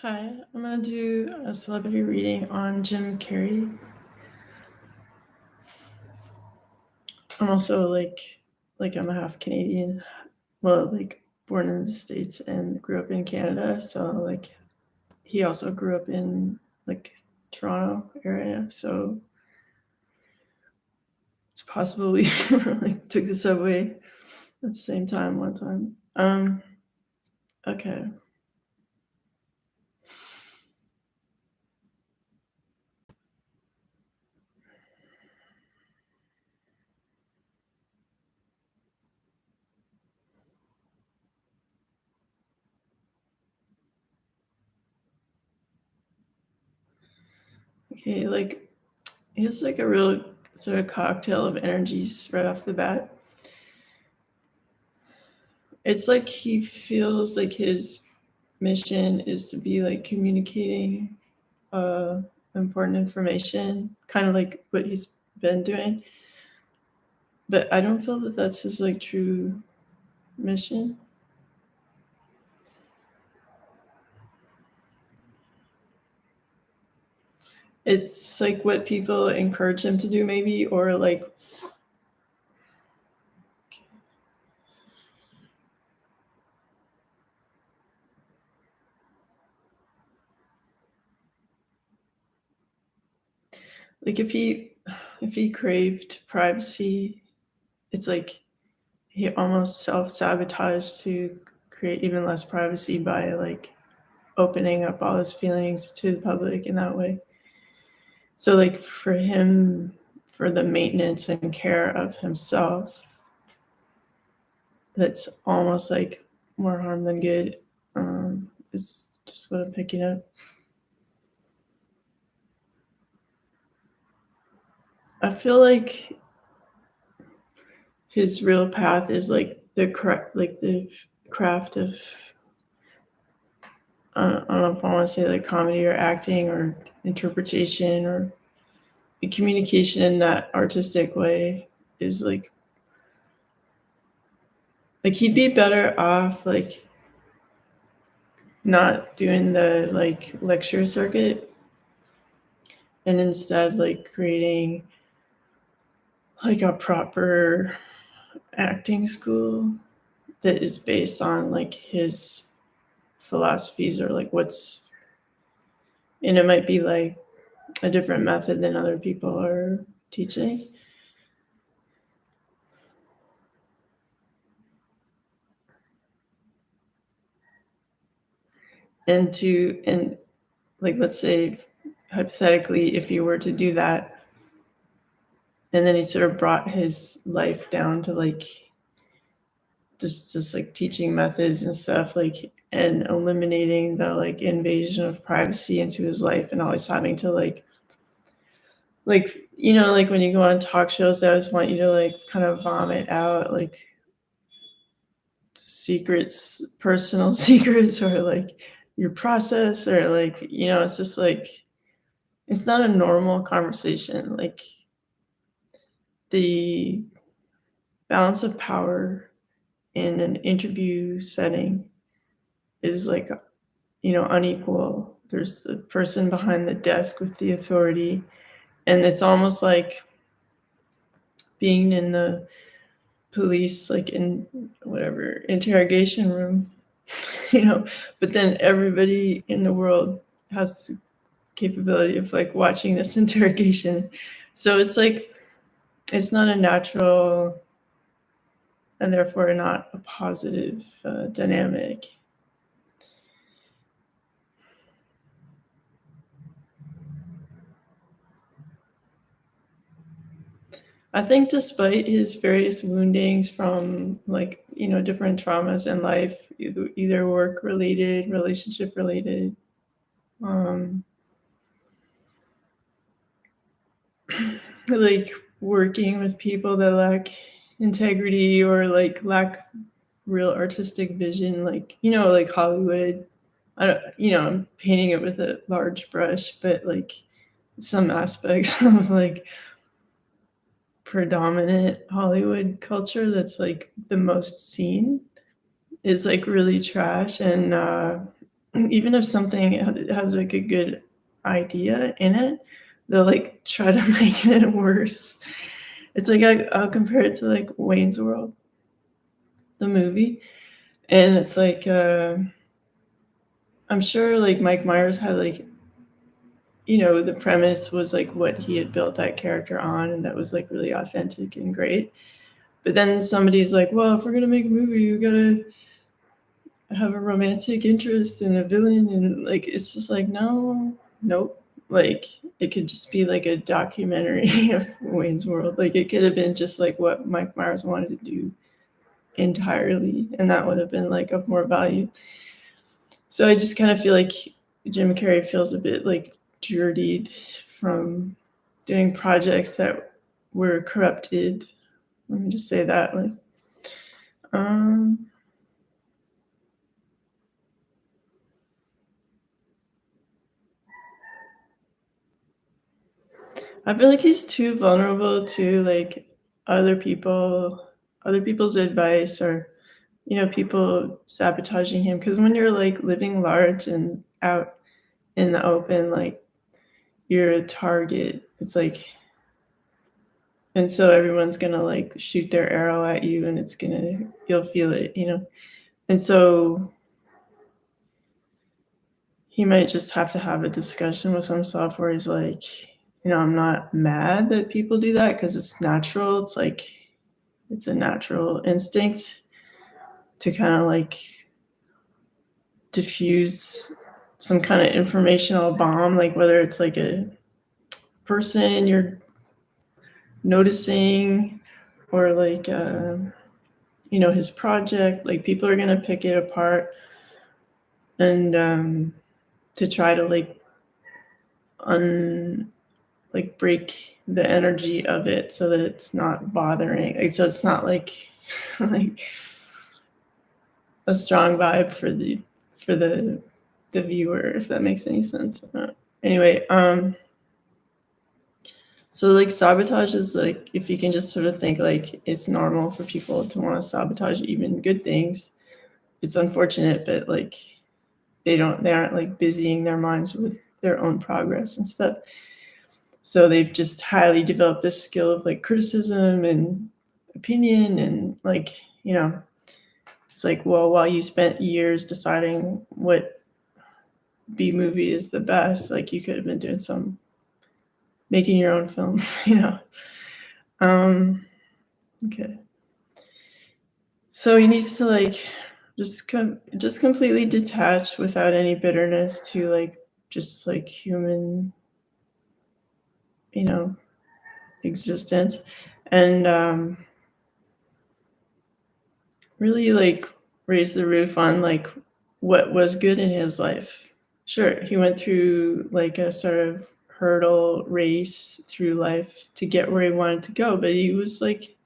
Hi, I'm gonna do a celebrity reading on Jim Carrey. I'm also like I'm a half Canadian. Well, like born in the States and grew up in Canada. So like he also grew up in like Toronto area. So it's possible we like took the subway at the same time one time. Okay. Okay, like he has like a real sort of cocktail of energies right off the bat. It's like he feels like his mission is to be like communicating uh, important information, kind of like what he's been doing. But I don't feel that that's his like true mission. It's like what people encourage him to do, maybe, or like if he craved privacy, it's like he almost self-sabotaged to create even less privacy by like opening up all his feelings to the public in that way. So like for him, for the maintenance and care of himself, that's almost like more harm than good. Is just what I'm picking up. I feel like his real path is like the craft of, I don't know if I want to say like comedy or acting or interpretation or the communication in that artistic way is like he'd be better off like not doing the like lecture circuit and instead like creating like a proper acting school that is based on like his philosophies or like what's, and it might be like a different method than other people are teaching. And like let's say hypothetically if you were to do that and then he sort of brought his life down to like just like teaching methods and stuff like and eliminating the like invasion of privacy into his life and always having to like like when you go on talk shows they always want you to like kind of vomit out like secrets, personal secrets, or like your process, or like it's just like it's not a normal conversation. Like the balance of power in an interview setting is like unequal. There's the person behind the desk with the authority, and it's almost like being in the police like in whatever interrogation room. But then everybody in the world has the capability of like watching this interrogation, so it's like it's not a natural and therefore not a positive dynamic. I think despite his various woundings from like different traumas in life, either work related, relationship related, um, like working with people that lack integrity or like lack real artistic vision, like like Hollywood. I don't, I'm painting it with a large brush, but like some aspects of like predominant Hollywood culture that's like the most seen is like really trash, and even if something has like a good idea in it, they'll like try to make it worse. It's like I'll compare it to like Wayne's World, the movie, and it's like I'm sure like Mike Myers had like, the premise was like what he had built that character on, and that was like really authentic and great. But then somebody's like, well, if we're gonna make a movie, you gotta have a romantic interest in a villain, and like it's just like, no, nope. Like it could just be like a documentary of Wayne's World. Like it could have been just like what Mike Myers wanted to do entirely, and that would have been like of more value. So I just kind of feel like Jim Carrey feels a bit like dirtied from doing projects that were corrupted. Let me just say that. Like, um, I feel like he's too vulnerable to like other people, other people's advice, or people sabotaging him. Because when you're like living large and out in the open, like you're a target. It's like, and so everyone's gonna like shoot their arrow at you, and you'll feel it. And so he might just have to have a discussion with himself where he's like, I'm not mad that people do that because it's natural. It's like it's a natural instinct to kind of like diffuse some kind of informational bomb, like whether it's like a person you're noticing or like his project. Like people are gonna pick it apart and to try to like break the energy of it so that it's not bothering. Like, so it's not like like a strong vibe for the viewer, if that makes any sense. Anyway, so like sabotage is like, if you can just sort of think like it's normal for people to want to sabotage even good things. It's unfortunate, but like they aren't like busying their minds with their own progress and stuff. So they've just highly developed this skill of like criticism and opinion, and like, it's like, well, while you spent years deciding what B movie is the best, like you could have been doing making your own film, Okay. So he needs to like just completely detach without any bitterness to like just like human, you know, existence, and really like raise the roof on like what was good in his life. Sure, he went through like a sort of hurdle race through life to get where he wanted to go, but he was like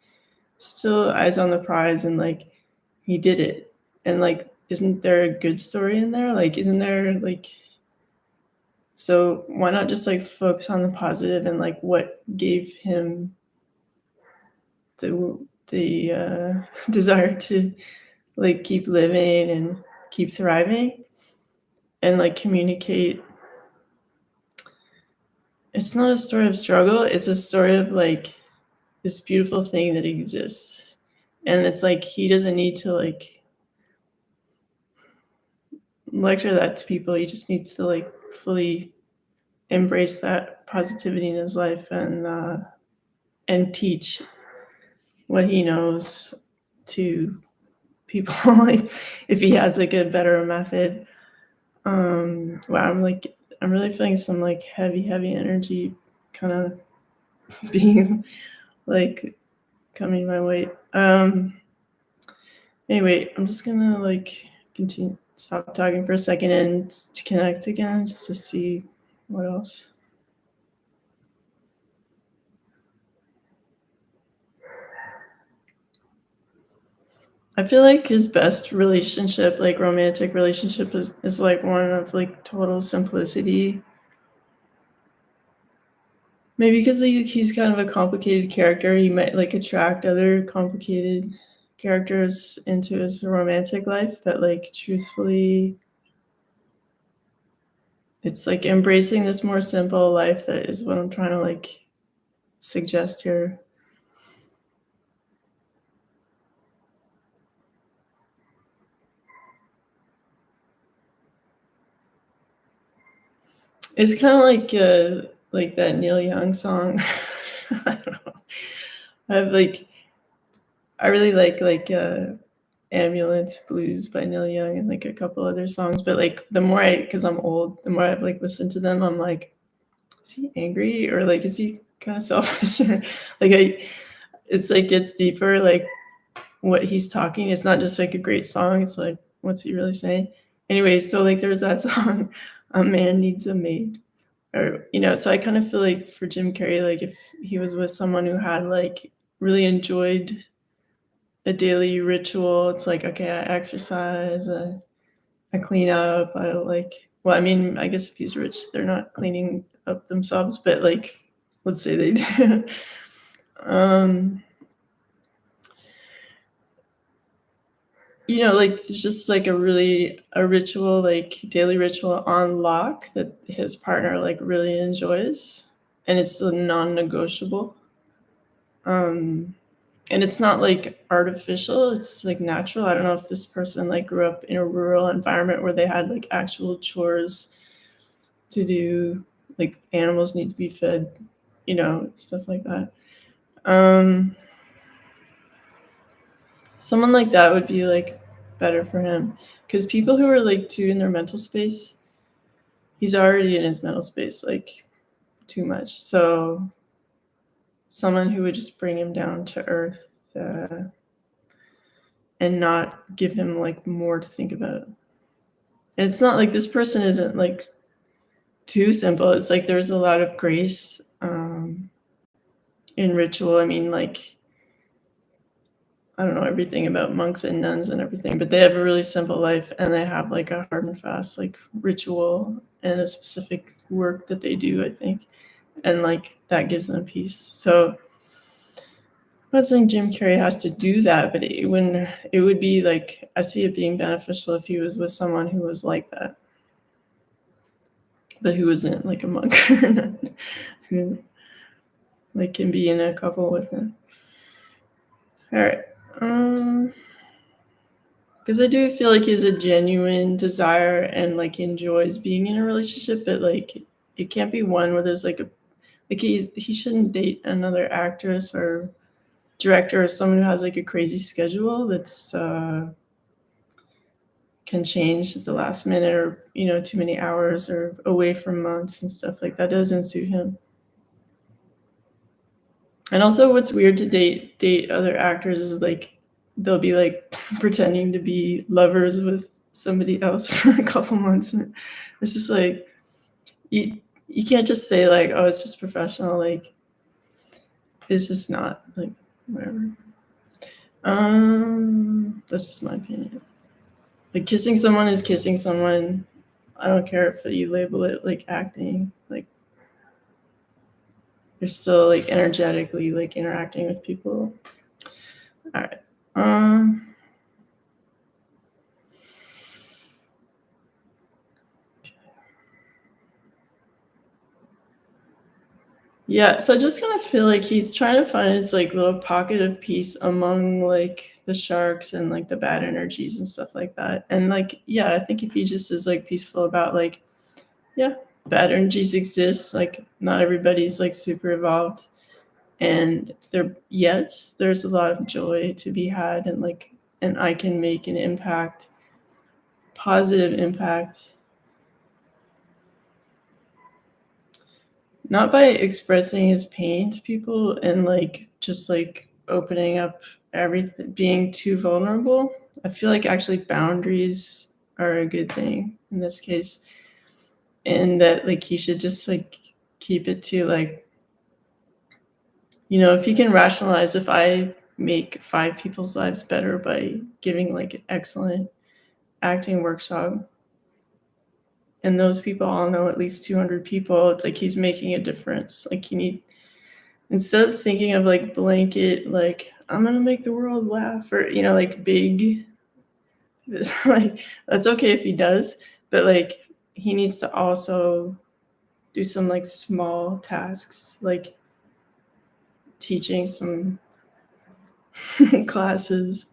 still eyes on the prize, and like he did it. And like, isn't there a good story in there? Like, isn't there like, so why not just like focus on the positive and like what gave him the desire to like keep living and keep thriving, and like communicate. It's not a story of struggle, it's a story of like this beautiful thing that exists. And it's like he doesn't need to like lecture that to people. He just needs to like fully embrace that positivity in his life, and teach what he knows to people. Like if he has like a better method. Wow, I'm really feeling some like heavy energy kind of being like coming my way. Anyway, I'm just gonna like continue stop talking for a second and to connect again just to see what else. I feel like his best relationship, like romantic relationship, is like one of like total simplicity. Maybe because he's kind of a complicated character, he might like attract other complicated characters into his romantic life, but like truthfully, It's like embracing this more simple life that is what I'm trying to like suggest here. It's kind of like that Neil Young song. I don't know. I have like I really like Ambulance Blues by Neil Young and like a couple other songs, but like the more because I'm old, the more I've like listened to them, I'm like, is he angry or like is he kind of selfish? Like it's like gets deeper. Like what he's talking, it's not just like a great song. It's like what's he really saying? Anyway, so like there's that song, "A Man Needs a Maid," or so I kind of feel like for Jim Carrey, like if he was with someone who had like really enjoyed a daily ritual, it's like okay, I exercise, I clean up, I like. Well, I mean, I guess if he's rich, they're not cleaning up themselves, but like, let's say they do. um, like there's just like a ritual, like daily ritual on lock that his partner like really enjoys, and it's a non-negotiable. Um, and it's not like artificial; it's like natural. I don't know if this person like grew up in a rural environment where they had like actual chores to do, like animals need to be fed, stuff like that. Um, Someone like that would be like better for him because people who are like too in their mental space, he's already in his mental space like too much. So someone who would just bring him down to earth and not give him like more to think about. And it's not like this person isn't like too simple. It's like there's a lot of grace in ritual. I mean, like I don't know everything about monks and nuns and everything, but they have a really simple life and they have like a hard and fast like ritual and a specific work that they do, I think. And like that gives them peace. So I'm not saying Jim Carrey has to do that, but it would be like I see it being beneficial if he was with someone who was like that, but who wasn't like a monk or a nun, who like can be in a couple with him. All right. Because I do feel like he has a genuine desire and like enjoys being in a relationship, but like it can't be one where there's like he shouldn't date another actress or director or someone who has like a crazy schedule that's can change at the last minute or too many hours or away from months and stuff like that doesn't suit him. And also what's weird to date other actors is like they'll be like pretending to be lovers with somebody else for a couple months and it's just like you can't just say like oh it's just professional, like it's just not like whatever. That's just my opinion. Like kissing someone is kissing someone. I don't care if you label it like acting, like you're still like energetically like interacting with people. All right. Yeah, so I just kind of feel like he's trying to find his like little pocket of peace among like the sharks and like the bad energies and stuff like that. And like, yeah, I think if he just is like peaceful about like, yeah, bad energies exist, like not everybody's like super evolved. And there's a lot of joy to be had and I can make an impact, positive impact, not by expressing his pain to people and like just like opening up everything, being too vulnerable. I feel like actually boundaries are a good thing in this case, and that like he should just like keep it to like, if you can rationalize, if I make 5 people's lives better by giving like an excellent acting workshop and those people all know at least 200 people, it's like he's making a difference. Like you need, instead of thinking of like blanket, like I'm gonna make the world laugh or like big, like that's okay if he does, but like he needs to also do some like small tasks, like teaching some classes.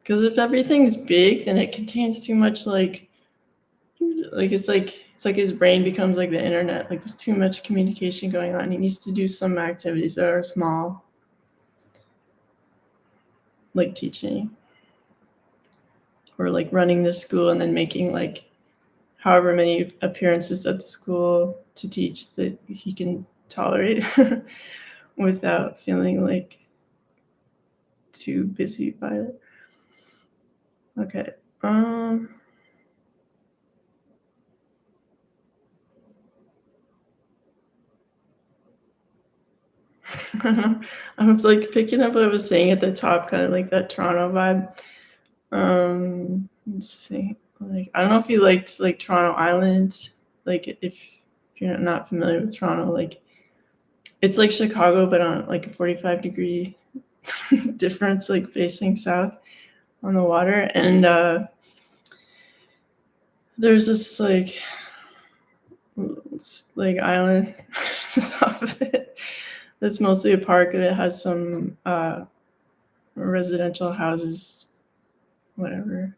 Because if everything's big, then it contains too much it's like his brain becomes like the internet. Like there's too much communication going on. He needs to do some activities that are small, like teaching or like running the school and then making like however many appearances at the school to teach that he can tolerate without feeling like too busy by it. Okay. I was like picking up what I was saying at the top, kind of like that Toronto vibe. Let's see. Like I don't know if you liked like Toronto Island. Like if you're not familiar with Toronto, like it's like Chicago, but on like a 45-degree difference, like facing south on the water. And there's this like island just off of it. That's mostly a park, and it has some residential houses, whatever.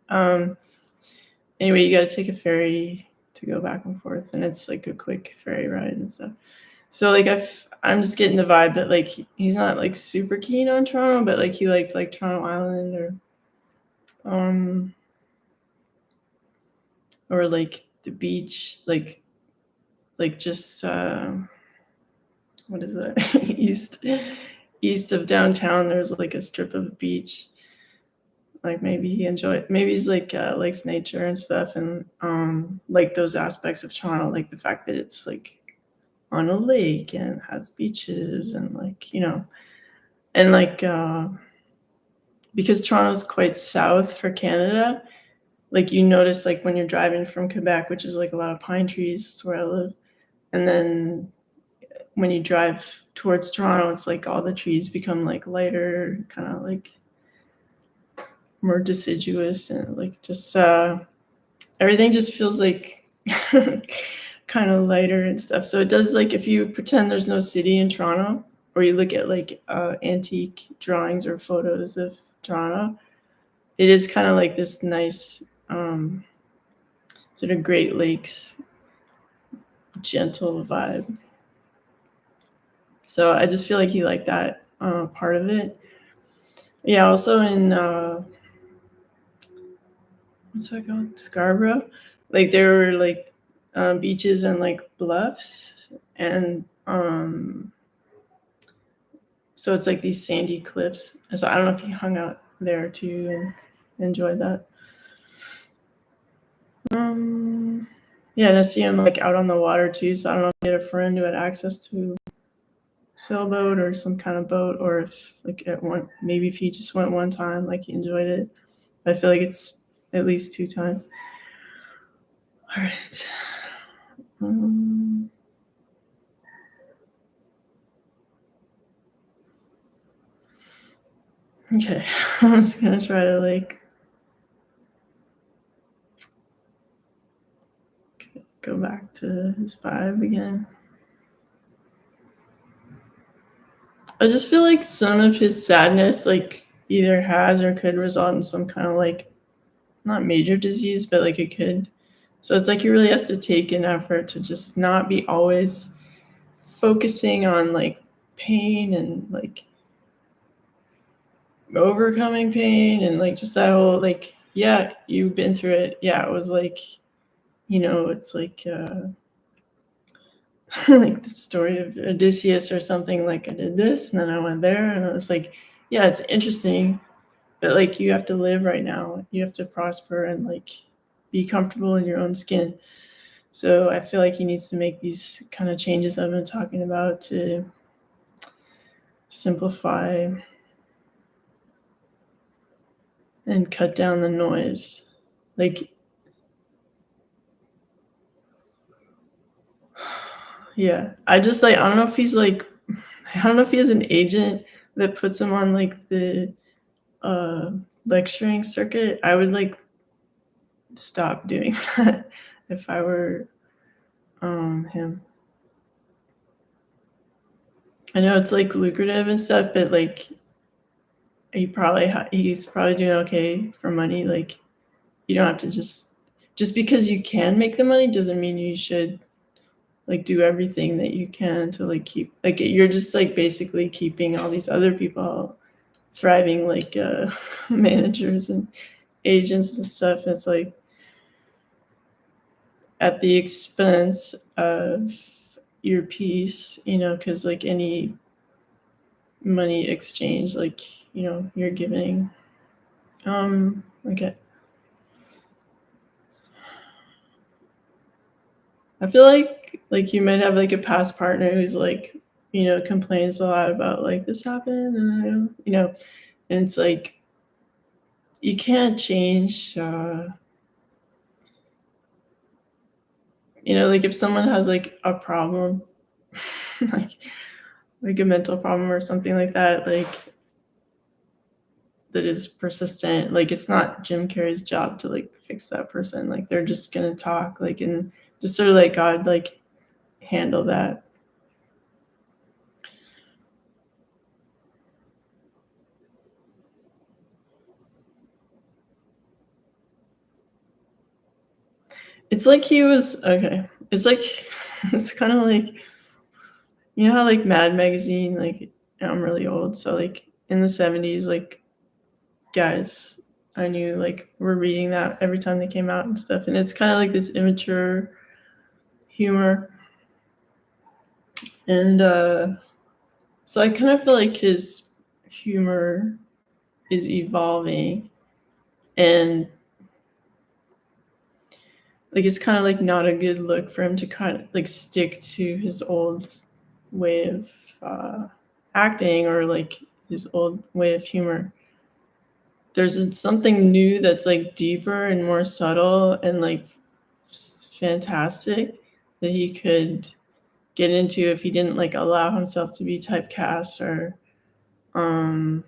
Anyway, you got to take a ferry to go back and forth, and it's like a quick ferry ride and stuff. So like I'm just getting the vibe that like he's not like super keen on Toronto, but like he liked like Toronto Island or like the beach, like just what is that east of downtown. There's like a strip of beach. Like maybe he's like likes nature and stuff, and like those aspects of Toronto, like the fact that it's like on a lake and has beaches and like and like because Toronto's quite south for Canada, like you notice like when you're driving from Quebec, which is like a lot of pine trees, that's where I live, and then when you drive towards Toronto, it's like all the trees become like lighter, kind of like more deciduous, and like just everything just feels like kind of lighter and stuff. So it does, like if you pretend there's no city in Toronto, or you look at like antique drawings or photos of Toronto, it is kind of like this nice sort of Great Lakes gentle vibe. So I just feel like he liked that part of it. Yeah, also in what's that called? Scarborough. Like there were like beaches and like bluffs, and so it's like these sandy cliffs. So I don't know if he hung out there too and enjoyed that. Yeah, and I see him like out on the water too. So I don't know if he had a friend who had access to sailboat or some kind of boat, or if like maybe if he just went one time, like he enjoyed it. I feel like it's at least 2 times. All right. Okay, I'm just gonna try to like go back to his vibe again. I just feel like some of his sadness like either has or could result in some kind of like not major disease, but like it could. So it's like he really has to take an effort to just not be always focusing on like pain and like overcoming pain and like just that whole like, yeah, you've been through it. Yeah, it was like, it's like like the story of Odysseus or something. Like I did this and then I went there, and I was like, yeah, it's interesting, but like you have to live right now. You have to prosper and like be comfortable in your own skin. So I feel like he needs to make these kind of changes I've been talking about to simplify and cut down the noise. Like, yeah, I just like, I don't know if he's like, I don't know if he has an agent that puts him on like the lecturing circuit. I would like stop doing that if I were him. I know it's like lucrative and stuff, but like he's probably doing okay for money. Like you don't have to just because you can make the money doesn't mean you should like do everything that you can to like keep like you're just like basically keeping all these other people thriving like managers and agents and stuff. It's like at the expense of your peace, you know, because like any money exchange, like, you know, you're giving. Okay. I feel like you might have like a past partner who's like, you know, complains a lot about like this happened and you know, and it's like you can't change you know, like if someone has like a problem, like like a mental problem or something like that, like that is persistent, like it's not Jim Carrey's job to like fix that person. Like they're just gonna talk, like and just sort of like God like handle that. It's like he was okay. It's like it's kind of like you know how like Mad Magazine, like I'm really old, so like in the 70s, like guys I knew like were reading that every time they came out and stuff. And it's kind of like this immature humor. And so I kind of feel like his humor is evolving and like it's kind of like not a good look for him to kind of like stick to his old way of acting or like his old way of humor. There's something new that's like deeper and more subtle and like fantastic that he could get into if he didn't like allow himself to be typecast or um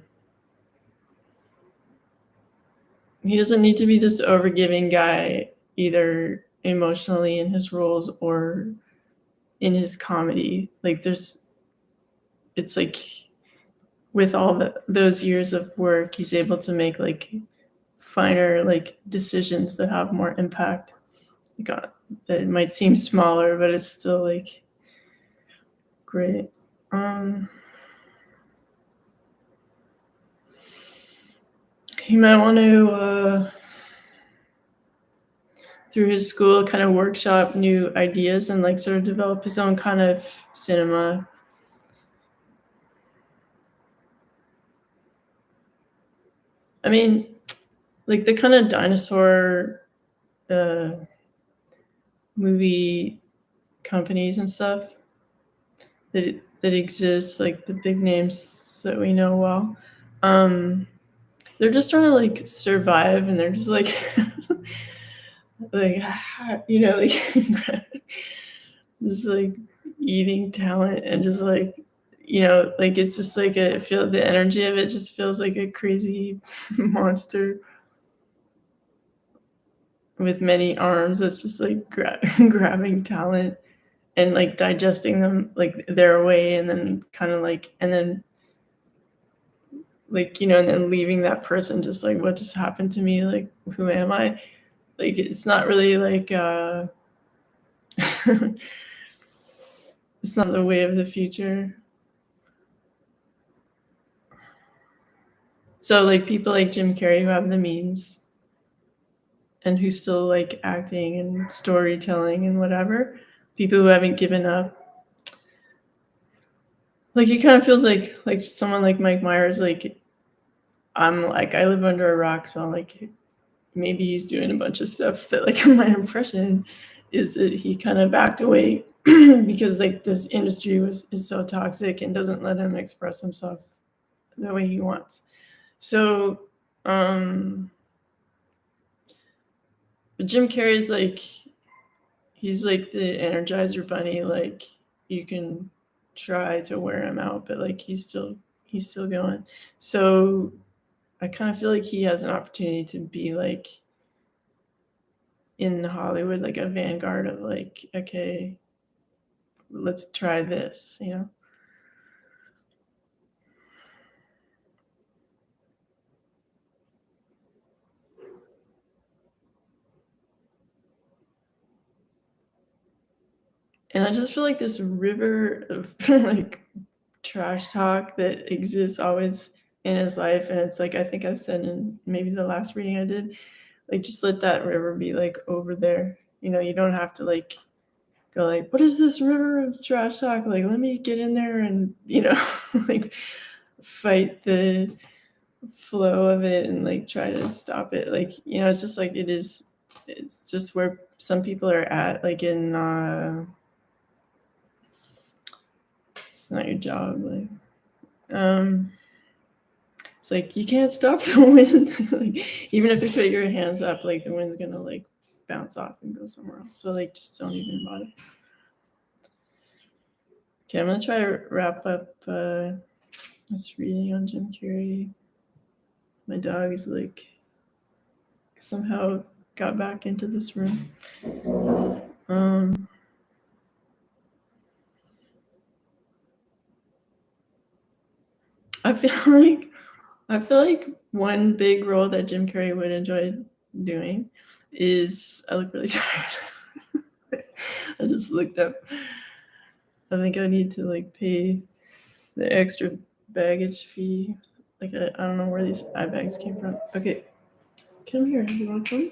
he doesn't need to be this overgiving guy either emotionally in his roles or in his comedy. Like there's it's like with all those years of work he's able to make like finer like decisions that have more impact. Like that might seem smaller but it's still like great. um he might want to through his school kind of workshop new ideas and like sort of develop his own kind of cinema. I mean, like the kind of dinosaur uh, movie companies and stuff that exist, like the big names that we know well. Um, they're just trying to like survive, and they're just like, like you know, like just like eating talent and just like you know, like it's just like a feel the energy of it just feels like a crazy monster with many arms that's just like grabbing talent and like digesting them like their way and then kind of like and then like you know and then leaving that person just like what just happened to me, like who am I, like it's not really like it's not the way of the future. So like people like Jim Carrey who have the means and who's still like acting and storytelling and whatever, people who haven't given up, like it kind of feels like someone like Mike Myers, like I'm like I live under a rock, so like maybe he's doing a bunch of stuff, but like my impression is that he kind of backed away because like this industry is so toxic and doesn't let him express himself the way he wants. So but Jim Carrey's like he's like the Energizer Bunny. Like you can try to wear him out, but like he's still going. So I kind of feel like he has an opportunity to be like in Hollywood, like a vanguard of like, okay, let's try this, you know? And I just feel like this river of like trash talk that exists always in his life. And it's like, I think I've said in maybe the last reading I did, like, just let that river be like over there. You know, you don't have to like go like, what is this river of trash talk? Like, let me get in there and, you know, like fight the flow of it and like try to stop it. Like, you know, it's just like it's just where some people are at, like in it's not your job, like it's like you can't stop the wind. Like, even if you put your hands up, like the wind's gonna like bounce off and go somewhere else. So like just don't even bother. Okay, I'm gonna try to wrap up this reading on Jim Carrey. My dog is like somehow got back into this room. I feel like one big role that Jim Carrey would enjoy doing is I look really tired. I just looked up. I think I need to like pay the extra baggage fee. Like I don't know where these eye bags came from. Okay, come here. You want to come?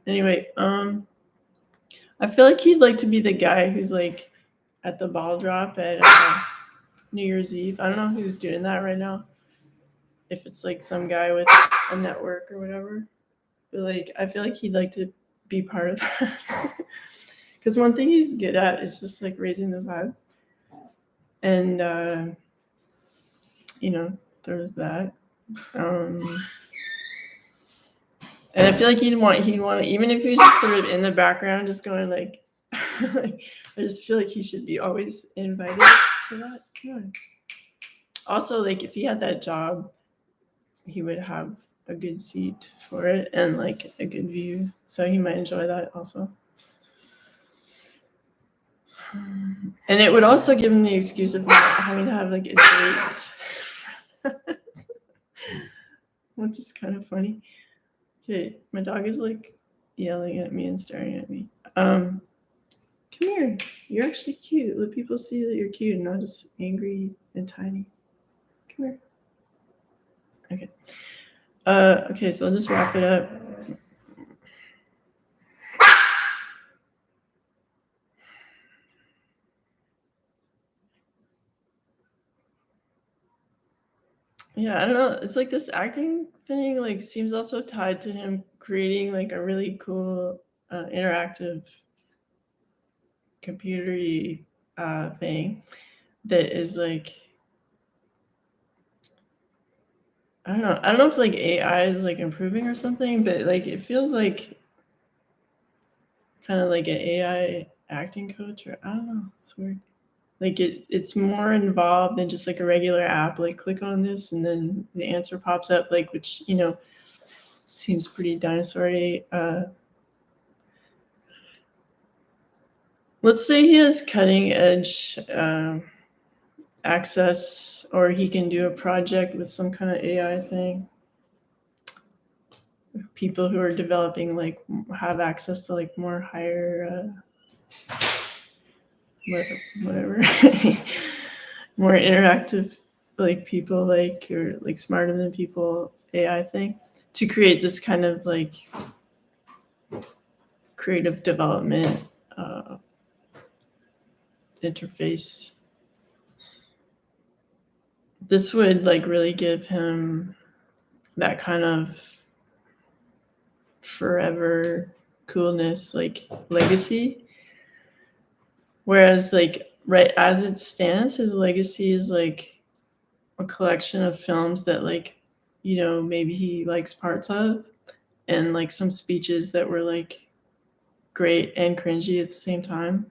Anyway, I feel like he'd like to be the guy who's like at the ball drop at New Year's Eve. I don't know who's doing that right now. If it's like some guy with a network or whatever. But like I feel like he'd like to be part of that. Because one thing he's good at is just like raising the vibe. And you know, there's that. And I feel like he'd want even if he was just sort of in the background, just going like, like I just feel like he should be always invited to that. Yeah. Also, like if he had that job, he would have a good seat for it and like a good view, so he might enjoy that also. And it would also give him the excuse of not having to have like a date, which is kind of funny. Okay, my dog is like yelling at me and staring at me. Come here. You're actually cute. Let people see that you're cute and not just angry and tiny. Come here. Okay. Okay, so I'll just wrap it up. Yeah, I don't know. It's like this acting thing like seems also tied to him creating like a really cool interactive computery thing that is like I don't know if like AI is like improving or something, but like it feels like kind of like an AI acting coach, or I don't know. It's weird. Like it's more involved than just like a regular app. Like click on this and then the answer pops up. Like which you know seems pretty dinosaur-y. Let's say he has cutting edge access, or he can do a project with some kind of AI thing. People who are developing like have access to like more higher whatever more interactive like people like or like smarter than people AI thing to create this kind of like creative development interface. This would like really give him that kind of forever coolness, like legacy. Whereas like right as it stands, his legacy is like a collection of films that like, you know, maybe he likes parts of and like some speeches that were like great and cringy at the same time.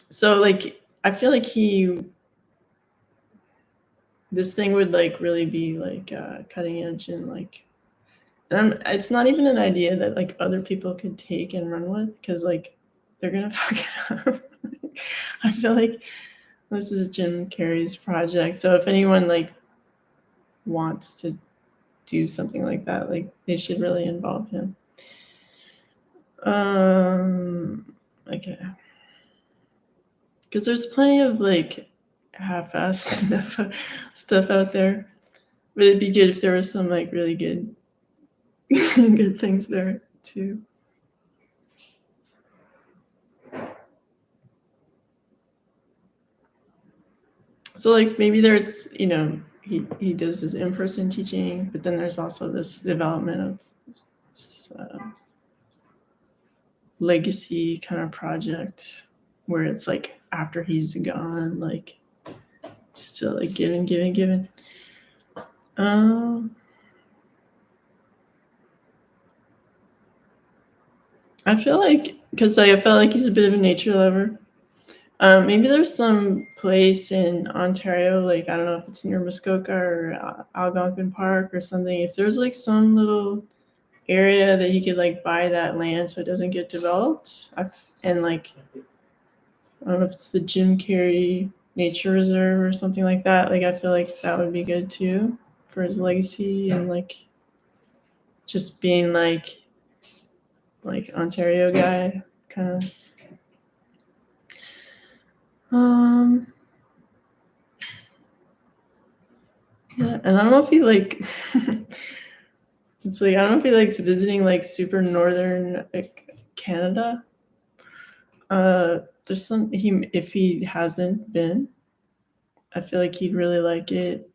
So like I feel like this thing would like really be like cutting edge and like And it's not even an idea that, like, other people could take and run with because, like, they're gonna fuck it up. I feel like this is Jim Carrey's project, so if anyone, like, wants to do something like that, like, they should really involve him. Okay. Because there's plenty of, like, half-assed stuff out there, but it'd be good if there was some, like, really good good things there too. So, like, maybe there's, he does his in-person teaching, but then there's also this development of legacy kind of project where it's like after he's gone, like still like giving. Um, I feel like because I felt like he's a bit of a nature lover. Maybe there's some place in Ontario, like I don't know if it's near Muskoka or Algonquin Park or something. If there's like some little area that he could like buy that land so it doesn't get developed, and like I don't know if it's the Jim Carrey Nature Reserve or something like that. Like I feel like that would be good too for his legacy and like just being like Ontario guy kind of. Um yeah, and I don't know if he like it's like I don't know if he likes visiting like super northern like Canada. There's some he if he hasn't been, I feel like he'd really like it.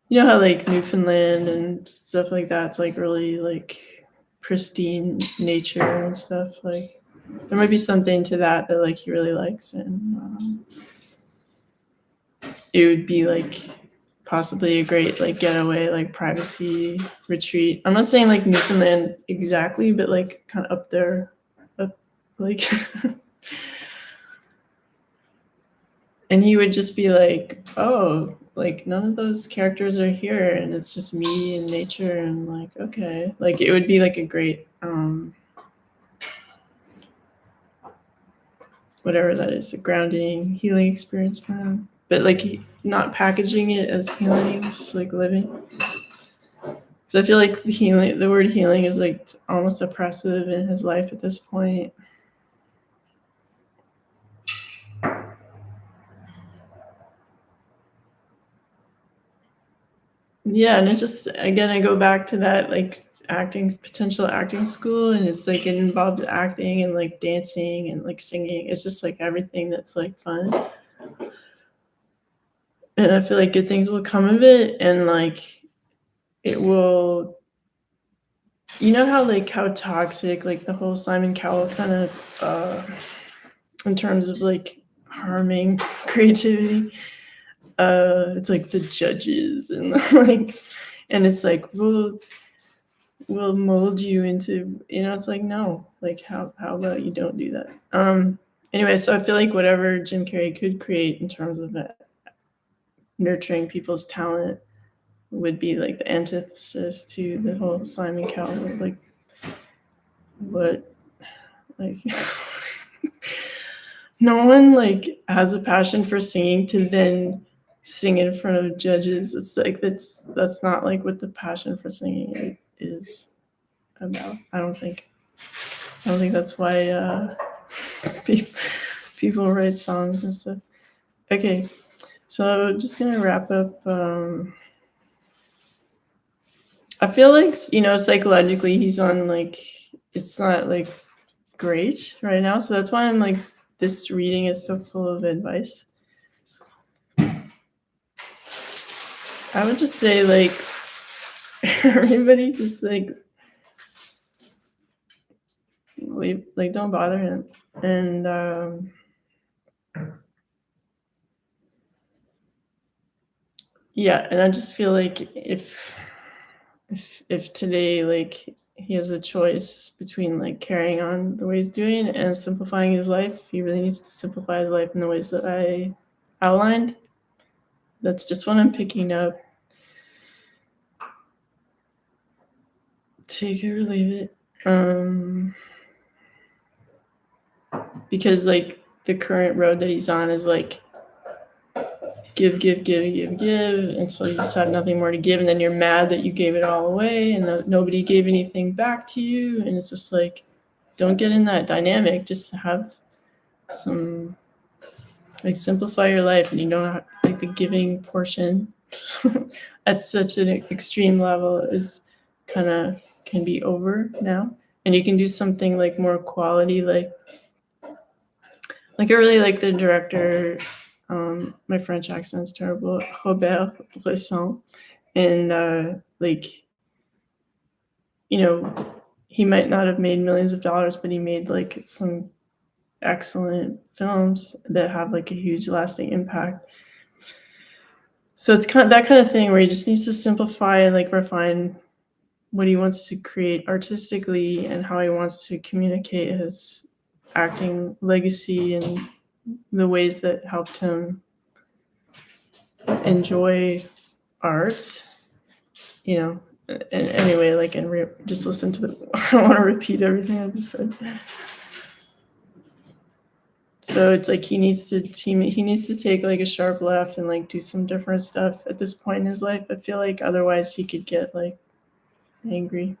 You know how like Newfoundland and stuff like that's like really like pristine nature and stuff. Like there might be something to that like he really likes, and it would be like possibly a great like getaway, like privacy retreat. I'm not saying like Newfoundland exactly, but like kind of up there, up like. And he would just be like, "Oh, like none of those characters are here, and it's just me and nature." And like, okay, like it would be like a great, whatever that is, a grounding, healing experience for him. But like, not packaging it as healing, just like living. So I feel like the word healing is like almost oppressive in his life at this point. Yeah, and it's just again I go back to that like potential acting school, and it's like it involves acting and like dancing and like singing. It's just like everything that's like fun. And I feel like good things will come of it, and like it will, how like how toxic like the whole Simon Cowell kind of in terms of like harming creativity. It's like the judges and like, and it's like will mold you into, it's like no, like how about you don't do that. Anyway, so I feel like whatever Jim Carrey could create in terms of nurturing people's talent would be like the antithesis to the whole Simon Cowell, like what, like no one like has a passion for singing to then sing in front of judges. It's like that's not like what the passion for singing is about. I don't think that's why people write songs and stuff. Okay, so just gonna wrap up. I feel like psychologically he's on like it's not like great right now, so that's why I'm like this reading is so full of advice. I would just say like everybody just like leave, like don't bother him, and yeah, and I just feel like if today like he has a choice between like carrying on the way he's doing and simplifying his life, he really needs to simplify his life in the ways that I outlined. That's just what I'm picking up. take it or leave it. Because like the current road that he's on is like give until you just have nothing more to give, and then you're mad that you gave it all away and nobody gave anything back to you, and it's just like, don't get in that dynamic. Just have some, like, simplify your life, and you don't have, like, the giving portion at such an extreme level is kind of can be over now, and you can do something like more quality, like I really like the director. My French accent's terrible. Robert Bresson, and like, you know, he might not have made millions of dollars, but he made like some excellent films that have like a huge lasting impact. So it's kind of that kind of thing where he just needs to simplify and like refine what he wants to create artistically and how he wants to communicate his acting legacy and the ways that helped him enjoy art, you know. And anyway, like, and just listen to the. I don't want to repeat everything I just said. So it's like he needs to take like a sharp left and like do some different stuff at this point in his life. I feel like otherwise he could get like angry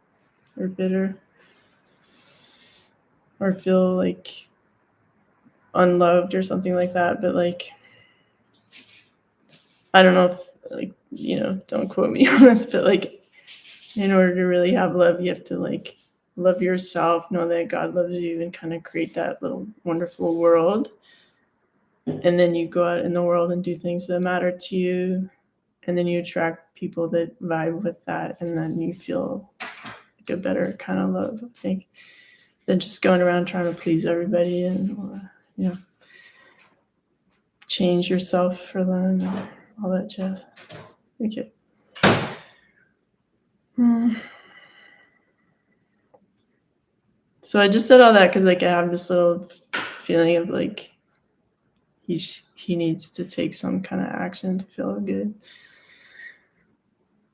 or bitter or feel like unloved or something like that. But like, I don't know if, like, you know, don't quote me on this, but like, in order to really have love, you have to like love yourself, know that God loves you, and kind of create that little wonderful world. And then you go out in the world and do things that matter to you, and then you attract people that vibe with that, and then you feel like a better kind of love, I think, than just going around trying to please everybody and, you know, change yourself for them and all that jazz. Okay. So I just said all that because like I have this little feeling of like he needs to take some kind of action to feel good.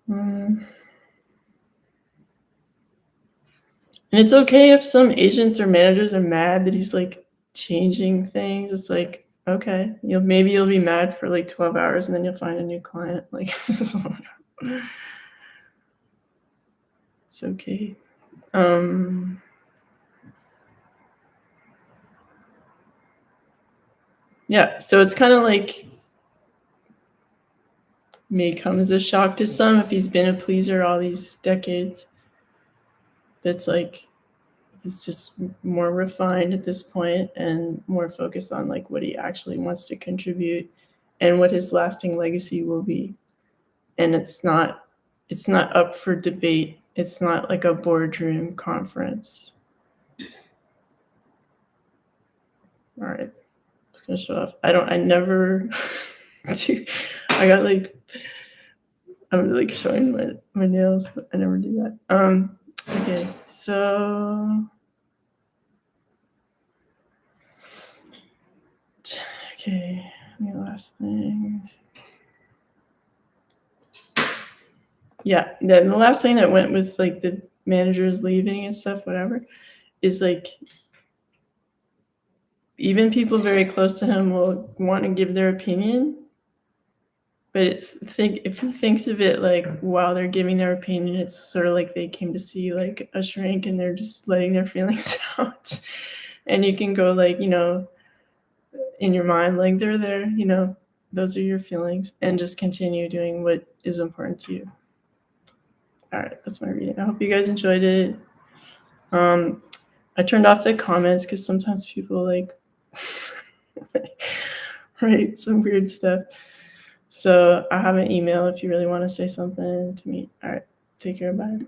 And it's okay if some agents or managers are mad that he's like changing things. It's like, okay, maybe you'll be mad for like 12 hours and then you'll find a new client. Like, it's okay. Yeah, so it's kind of like may come as a shock to some if he's been a pleaser all these decades. It's like he's just more refined at this point and more focused on like what he actually wants to contribute and what his lasting legacy will be. And it's not up for debate. It's not like a boardroom conference. All right, I'm just gonna show off. I never I got like, I'm like showing my nails, but I never do that. Okay, so okay, any last things? Yeah, then the last thing that went with like the managers leaving and stuff, whatever, is like even people very close to him will want to give their opinion, but if he thinks of it like while they're giving their opinion, it's sort of like they came to see like a shrink and they're just letting their feelings out. And you can go like, in your mind, like they're there, those are your feelings, and just continue doing what is important to you. All right, that's my reading. I hope you guys enjoyed it. I turned off the comments because sometimes people like write some weird stuff. So I have an email if you really want to say something to me. All right, take care, bye.